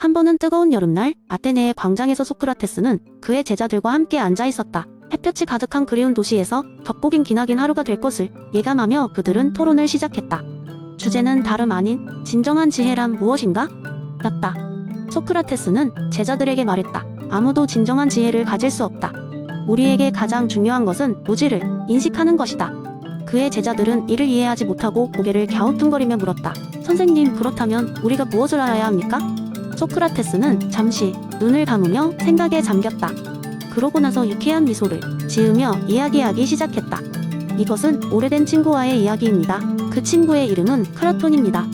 한 번은 뜨거운 여름날 아테네의 광장에서 소크라테스는 그의 제자들과 함께 앉아 있었다. 햇볕이 가득한 그리운 도시에서 겹보긴 기나긴 하루가 될 것을 예감하며 그들은 토론을 시작했다. 주제는 다름 아닌 진정한 지혜란 무엇인가? 였다. 소크라테스는 제자들에게 말했다. 아무도 진정한 지혜를 가질 수 없다. 우리에게 가장 중요한 것은 무지를 인식하는 것이다. 그의 제자들은 이를 이해하지 못하고 고개를 갸우뚱거리며 물었다. 선생님, 그렇다면 우리가 무엇을 알아야 합니까? 소크라테스는 잠시 눈을 감으며 생각에 잠겼다. 그러고 나서 유쾌한 미소를 지으며 이야기하기 시작했다. 이것은 오래된 친구와의 이야기입니다. 그 친구의 이름은 크라톤입니다.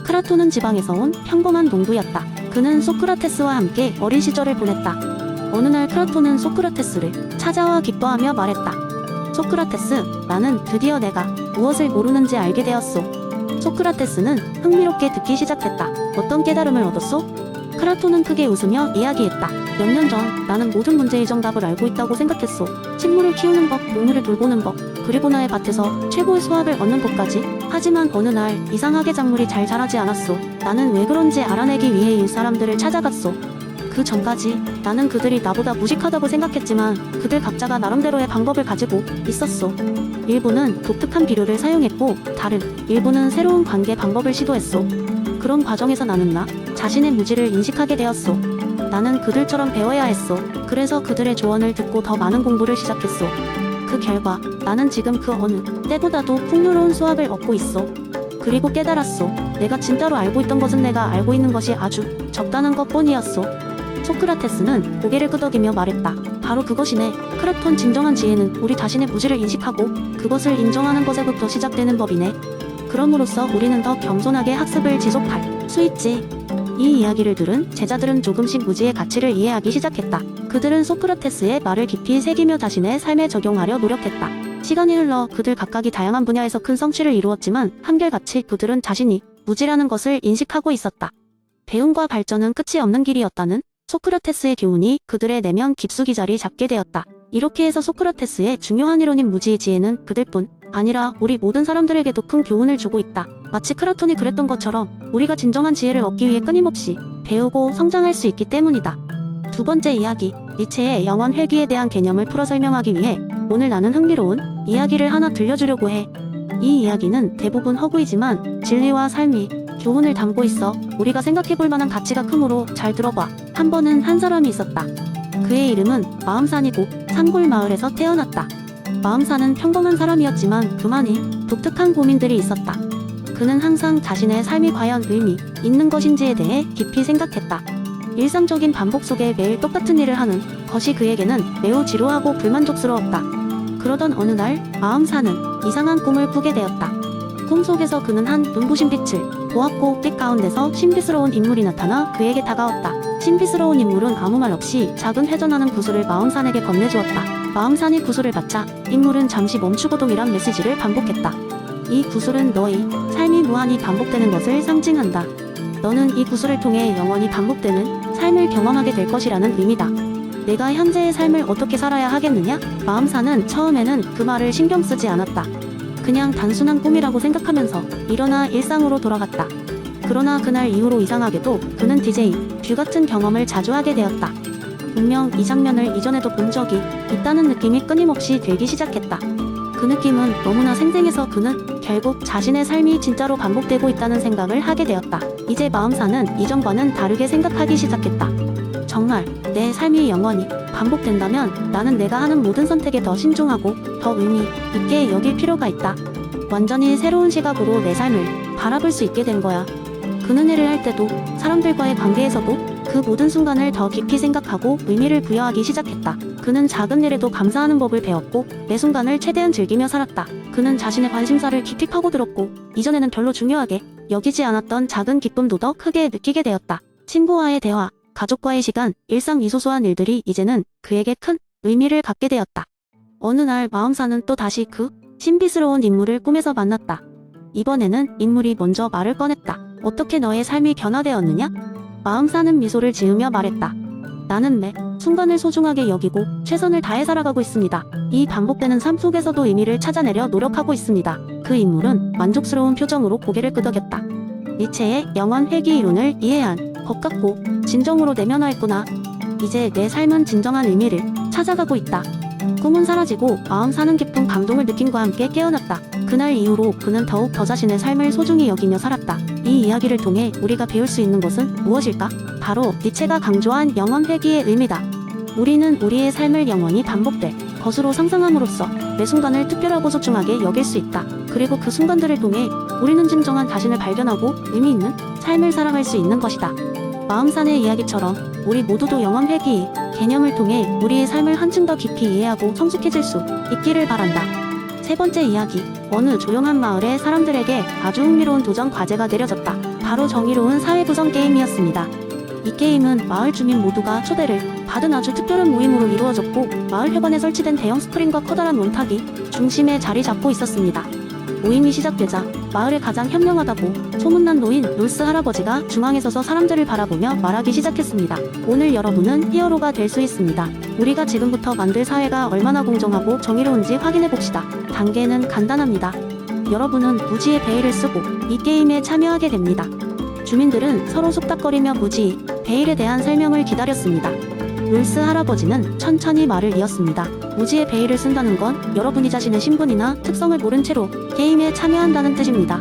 크라톤은 지방에서 온 평범한 농부였다. 그는 소크라테스와 함께 어린 시절을 보냈다. 어느 날 크라톤은 소크라테스를 찾아와 기뻐하며 말했다. 소크라테스, 나는 드디어 내가 무엇을 모르는지 알게 되었소. 소크라테스는 흥미롭게 듣기 시작했다. 어떤 깨달음을 얻었소? 크라톤은 크게 웃으며 이야기했다. 몇 년 전 나는 모든 문제의 정답을 알고 있다고 생각했소. 식물을 키우는 법, 동물을 돌보는 법, 그리고 나의 밭에서 최고의 수확을 얻는 법까지. 하지만 어느 날 이상하게 작물이 잘 자라지 않았소. 나는 왜 그런지 알아내기 위해 이웃 사람들을 찾아갔소. 그 전까지 나는 그들이 나보다 무식하다고 생각했지만 그들 각자가 나름대로의 방법을 가지고 있었소. 일부는 독특한 비료를 사용했고 다른 일부는 새로운 관계 방법을 시도했소. 그런 과정에서 나는 나 자신의 무지를 인식하게 되었소. 나는 그들처럼 배워야 했소. 그래서 그들의 조언을 듣고 더 많은 공부를 시작했소. 그 결과 나는 지금 그 어느 때보다도 풍요로운 수확을 얻고 있소. 그리고 깨달았소. 내가 진짜로 알고 있던 것은 내가 알고 있는 것이 아주 적다는 것뿐이었소. 소크라테스는 고개를 끄덕이며 말했다. 바로 그것이네. 크라톤, 진정한 지혜는 우리 자신의 무지를 인식하고 그것을 인정하는 것에부터 시작되는 법이네. 그럼으로써 우리는 더 겸손하게 학습을 지속할 수 있지. 이 이야기를 들은 제자들은 조금씩 무지의 가치를 이해하기 시작했다. 그들은 소크라테스의 말을 깊이 새기며 자신의 삶에 적용하려 노력했다. 시간이 흘러 그들 각각이 다양한 분야에서 큰 성취를 이루었지만 한결같이 그들은 자신이 무지라는 것을 인식하고 있었다. 배움과 발전은 끝이 없는 길이었다는 소크라테스의 교훈이 그들의 내면 깊숙이 자리 잡게 되었다. 이렇게 해서 소크라테스의 중요한 이론인 무지의 지혜는 그들뿐 아니라 우리 모든 사람들에게도 큰 교훈을 주고 있다. 마치 크라톤이 그랬던 것처럼 우리가 진정한 지혜를 얻기 위해 끊임없이 배우고 성장할 수 있기 때문이다. 두 번째 이야기, 니체의 영원 회귀에 대한 개념을 풀어 설명하기 위해 오늘 나는 흥미로운 이야기를 하나 들려주려고 해. 이 이야기는 대부분 허구이지만 진리와 삶이 교훈을 담고 있어 우리가 생각해볼 만한 가치가 크므로 잘 들어봐. 한 번은 한 사람이 있었다. 그의 이름은 마음산이고 산골 마을에서 태어났다. 마음산은 평범한 사람이었지만 그만이 독특한 고민들이 있었다. 그는 항상 자신의 삶이 과연 의미 있는 것인지에 대해 깊이 생각했다. 일상적인 반복 속에 매일 똑같은 일을 하는 것이 그에게는 매우 지루하고 불만족스러웠다. 그러던 어느 날 마음산은 이상한 꿈을 꾸게 되었다. 꿈속에서 그는 한 눈부신 빛을 보았고 빛 가운데서 신비스러운 인물이 나타나 그에게 다가왔다. 신비스러운 인물은 아무 말 없이 작은 회전하는 구슬을 마음산에게 건네주었다. 마음산이 구슬을 받자 인물은 잠시 멈추고 동일한 메시지를 반복했다. 이 구슬은 너의 삶이 무한히 반복되는 것을 상징한다. 너는 이 구슬을 통해 영원히 반복되는 삶을 경험하게 될 것이라는 의미다. 내가 현재의 삶을 어떻게 살아야 하겠느냐? 마음산은 처음에는 그 말을 신경 쓰지 않았다. 그냥 단순한 꿈이라고 생각하면서 일어나 일상으로 돌아갔다. 그러나 그날 이후로 이상하게도 그는 DJ 뷰 같은 경험을 자주 하게 되었다. 분명 이 장면을 이전에도 본 적이 있다는 느낌이 끊임없이 들기 시작했다. 그 느낌은 너무나 생생해서 그는 결국 자신의 삶이 진짜로 반복되고 있다는 생각을 하게 되었다. 이제 마음산은 이전과는 다르게 생각하기 시작했다. 정말 내 삶이 영원히 반복된다면 나는 내가 하는 모든 선택에 더 신중하고 더 의미 있게 여길 필요가 있다. 완전히 새로운 시각으로 내 삶을 바라볼 수 있게 된 거야. 그는 일을 할 때도 사람들과의 관계에서도 그 모든 순간을 더 깊이 생각하고 의미를 부여하기 시작했다. 그는 작은 일에도 감사하는 법을 배웠고 매 순간을 최대한 즐기며 살았다. 그는 자신의 관심사를 깊이 파고들었고 이전에는 별로 중요하게 여기지 않았던 작은 기쁨도 더 크게 느끼게 되었다. 친구와의 대화, 가족과의 시간, 일상 이 소소한 일들이 이제는 그에게 큰 의미를 갖게 되었다. 어느 날 마음산은 또 다시 그 신비스러운 인물을 꿈에서 만났다. 이번에는 인물이 먼저 말을 꺼냈다. 어떻게 너의 삶이 변화되었느냐? 마음산은 미소를 지으며 말했다. 나는 매 순간을 소중하게 여기고 최선을 다해 살아가고 있습니다. 이 반복되는 삶 속에서도 의미를 찾아내려 노력하고 있습니다. 그 인물은 만족스러운 표정으로 고개를 끄덕였다. 니체의 영원 회귀 이론을 이해한 것 같고 진정으로 내면화했구나. 이제 내 삶은 진정한 의미를 찾아가고 있다. 꿈은 사라지고 마음 사는 깊은 감동을 느낌과 함께 깨어났다. 그날 이후로 그는 더욱 더 자신의 삶을 소중히 여기며 살았다. 이 이야기를 통해 우리가 배울 수 있는 것은 무엇일까? 바로 니체가 강조한 영원 회귀의 의미다. 우리는 우리의 삶을 영원히 반복될 것으로 상상함으로써 매 순간을 특별하고 소중하게 여길 수 있다. 그리고 그 순간들을 통해 우리는 진정한 자신을 발견하고 의미 있는 삶을 살아갈 수 있는 것이다. 마음산의 이야기처럼 우리 모두도 영원 회귀의 개념을 통해 우리의 삶을 한층 더 깊이 이해하고 성숙해질 수 있기를 바란다. 세 번째 이야기. 어느 조용한 마을에 사람들에게 아주 흥미로운 도전 과제가 내려졌다. 바로 정의로운 사회구성 게임이었습니다. 이 게임은 마을 주민 모두가 초대를 받은 아주 특별한 모임으로 이루어졌고, 마을 회관에 설치된 대형 스크린과 커다란 원탁이 중심에 자리 잡고 있었습니다. 모임이 시작되자 마을의 가장 현명하다고 소문난 노인 롤스 할아버지가 중앙에 서서 사람들을 바라보며 말하기 시작했습니다. 오늘 여러분은 히어로가 될 수 있습니다. 우리가 지금부터 만들 사회가 얼마나 공정하고 정의로운지 확인해봅시다. 단계는 간단합니다. 여러분은 무지의 베일을 쓰고 이 게임에 참여하게 됩니다. 주민들은 서로 속닥거리며 무지의 베일에 대한 설명을 기다렸습니다. 롤스 할아버지는 천천히 말을 이었습니다. 무지의 베일을 쓴다는 건 여러분이 자신의 신분이나 특성을 모른 채로 게임에 참여한다는 뜻입니다.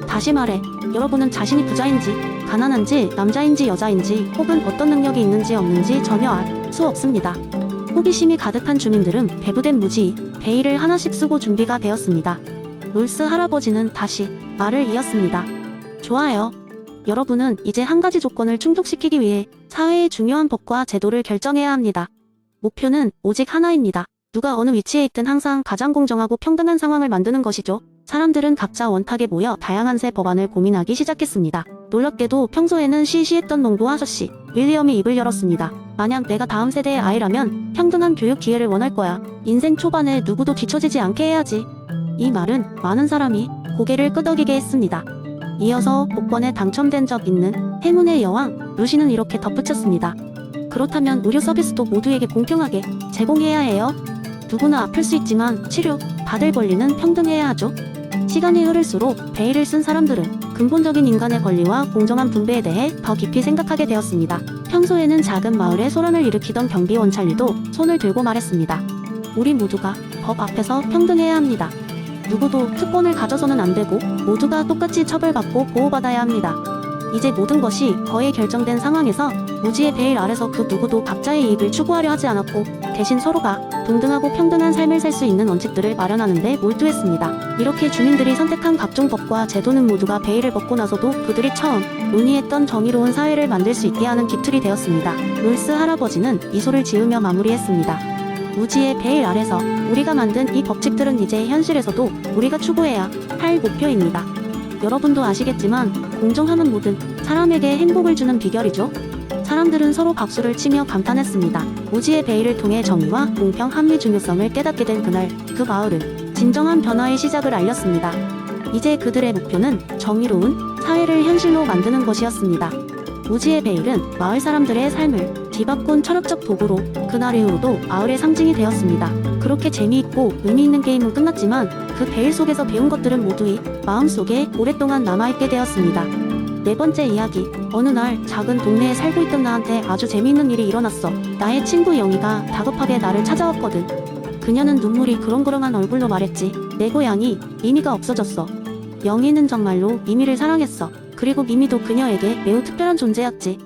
다시 말해, 여러분은 자신이 부자인지, 가난한지, 남자인지, 여자인지, 혹은 어떤 능력이 있는지 없는지 전혀 알 수 없습니다. 호기심이 가득한 주민들은 배부된 무지의 베일을 하나씩 쓰고 준비가 되었습니다. 롤스 할아버지는 다시 말을 이었습니다. 좋아요. 여러분은 이제 한 가지 조건을 충족시키기 위해 사회의 중요한 법과 제도를 결정해야 합니다. 목표는 오직 하나입니다. 누가 어느 위치에 있든 항상 가장 공정하고 평등한 상황을 만드는 것이죠. 사람들은 각자 원탁에 모여 다양한 새 법안을 고민하기 시작했습니다. 놀랍게도 평소에는 시시했던 농부 아저씨 윌리엄이 입을 열었습니다. 만약 내가 다음 세대의 아이라면 평등한 교육 기회를 원할 거야. 인생 초반에 누구도 뒤처지지 않게 해야지. 이 말은 많은 사람이 고개를 끄덕이게 했습니다. 이어서 복권에 당첨된 적 있는 행운의 여왕 루시는 이렇게 덧붙였습니다. 그렇다면 의료 서비스도 모두에게 공평하게 제공해야 해요. 누구나 아플 수 있지만 치료 받을 권리는 평등해야 하죠. 시간이 흐를수록 베일을 쓴 사람들은 근본적인 인간의 권리와 공정한 분배에 대해 더 깊이 생각하게 되었습니다. 평소에는 작은 마을에 소란을 일으키던 경비원 찰리도 손을 들고 말했습니다. 우리 모두가 법 앞에서 평등해야 합니다. 누구도 특권을 가져서는 안 되고 모두가 똑같이 처벌받고 보호받아야 합니다. 이제 모든 것이 거의 결정된 상황에서 무지의 베일 아래서 그 누구도 각자의 이익을 추구하려 하지 않았고, 대신 서로가 동등하고 평등한 삶을 살 수 있는 원칙들을 마련하는 데 몰두했습니다. 이렇게 주민들이 선택한 각종 법과 제도는 모두가 베일을 벗고 나서도 그들이 처음 논의했던 정의로운 사회를 만들 수 있게 하는 기틀이 되었습니다. 롤스 할아버지는 미소를 지으며 마무리했습니다. 무지의 베일 아래서 우리가 만든 이 법칙들은 이제 현실에서도 우리가 추구해야 할 목표입니다. 여러분도 아시겠지만 공정함은 모든 사람에게 행복을 주는 비결이죠. 사람들은 서로 박수를 치며 감탄했습니다. 무지의 베일을 통해 정의와 공평, 합리 중요성을 깨닫게 된 그날, 그 마을은 진정한 변화의 시작을 알렸습니다. 이제 그들의 목표는 정의로운 사회를 현실로 만드는 것이었습니다. 무지의 베일은 마을 사람들의 삶을 뒤바꾼 철학적 도구로 그날 이후로도 마을의 상징이 되었습니다. 그렇게 재미있고 의미있는 게임은 끝났지만 그 베일 속에서 배운 것들은 모두의 마음속에 오랫동안 남아있게 되었습니다. 네 번째 이야기. 어느 날 작은 동네에 살고 있던 나한테 아주 재미있는 일이 일어났어. 나의 친구 영희가 다급하게 나를 찾아왔거든. 그녀는 눈물이 그렁그렁한 얼굴로 말했지. 내 고양이 미미가 없어졌어. 영희는 정말로 미미를 사랑했어. 그리고 미미도 그녀에게 매우 특별한 존재였지.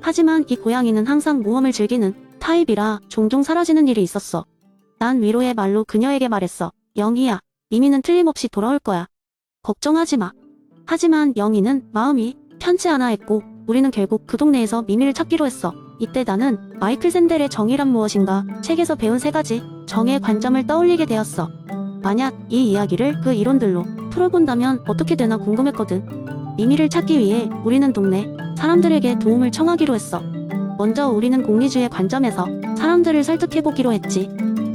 하지만 이 고양이는 항상 모험을 즐기는 타입이라 종종 사라지는 일이 있었어. 난 위로의 말로 그녀에게 말했어. 영희야, 미미는 틀림없이 돌아올 거야. 걱정하지 마. 하지만 영희는 마음이 편치 않아 했고, 우리는 결국 그 동네에서 미미를 찾기로 했어. 이때 나는 마이클 샌델의 정의란 무엇인가 책에서 배운 3가지 정의 관점을 떠올리게 되었어. 만약 이 이야기를 그 이론들로 풀어본다면 어떻게 되나 궁금했거든. 미미를 찾기 위해 우리는 동네 사람들에게 도움을 청하기로 했어. 먼저 우리는 공리주의 관점에서 사람들을 설득해보기로 했지.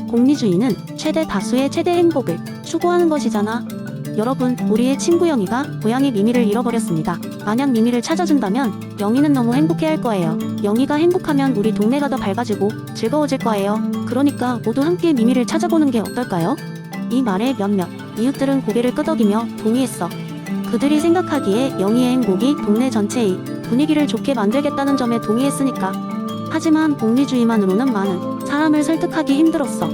공리주의는 최대 다수의 최대 행복을 추구하는 것이잖아. 여러분, 우리의 친구 영희가 고양이 미미를 잃어버렸습니다. 만약 미미를 찾아준다면 영희는 너무 행복해할 거예요. 영희가 행복하면 우리 동네가 더 밝아지고 즐거워질 거예요. 그러니까 모두 함께 미미를 찾아보는 게 어떨까요? 이 말에 몇몇 이웃들은 고개를 끄덕이며 동의했어. 그들이 생각하기에 영희의 행복이 동네 전체의 분위기를 좋게 만들겠다는 점에 동의했으니까. 하지만 복리주의만으로는 많은 사람을 설득하기 힘들었어.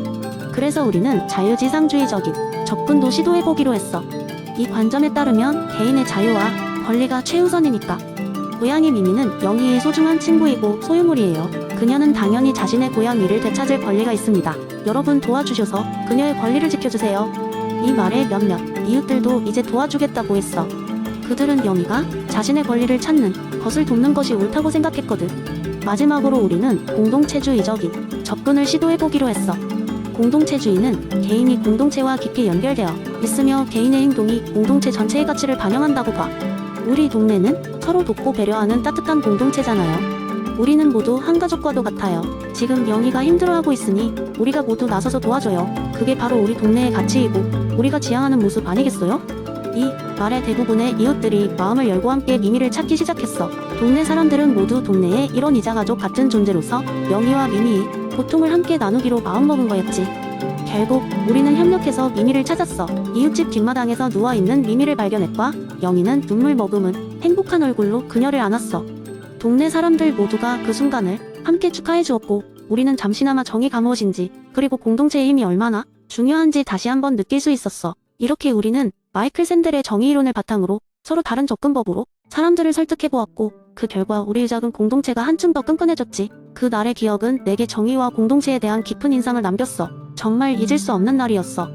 그래서 우리는 자유지상주의적인 접근도 시도해보기로 했어. 이 관점에 따르면 개인의 자유와 권리가 최우선이니까. 고양이 미미는 영희의 소중한 친구이고 소유물이에요. 그녀는 당연히 자신의 고양이를 되찾을 권리가 있습니다. 여러분 도와주셔서 그녀의 권리를 지켜주세요. 이 말에 몇몇 이웃들도 이제 도와주겠다고 했어. 그들은 영희가 자신의 권리를 찾는 것을 돕는 것이 옳다고 생각했거든. 마지막으로 우리는 공동체주의적인 접근을 시도해보기로 했어. 공동체주의는 개인이 공동체와 깊이 연결되어 있으며 개인의 행동이 공동체 전체의 가치를 반영한다고 봐. 우리 동네는 서로 돕고 배려하는 따뜻한 공동체잖아요. 우리는 모두 한 가족과도 같아요. 지금 영희가 힘들어하고 있으니 우리가 모두 나서서 도와줘요. 그게 바로 우리 동네의 가치이고 우리가 지향하는 모습 아니겠어요? 이 말에 대부분의 이웃들이 마음을 열고 함께 미미를 찾기 시작했어. 동네 사람들은 모두 동네의 일원이자 가족 같은 존재로서 영희와 미미의 고통을 함께 나누기로 마음먹은 거였지. 결국 우리는 협력해서 미미를 찾았어. 이웃집 뒷마당에서 누워있는 미미를 발견했고 영희는 눈물 머금은 행복한 얼굴로 그녀를 안았어. 동네 사람들 모두가 그 순간을 함께 축하해 주었고 우리는 잠시나마 정의가 무엇인지 그리고 공동체의 힘이 얼마나 중요한지 다시 한번 느낄 수 있었어. 이렇게 우리는 마이클 샌델의 정의이론을 바탕으로 서로 다른 접근법으로 사람들을 설득해보았고 그 결과 우리의 작은 공동체가 한층 더 끈끈해졌지. 그 날의 기억은 내게 정의와 공동체에 대한 깊은 인상을 남겼어. 정말 잊을 수 없는 날이었어.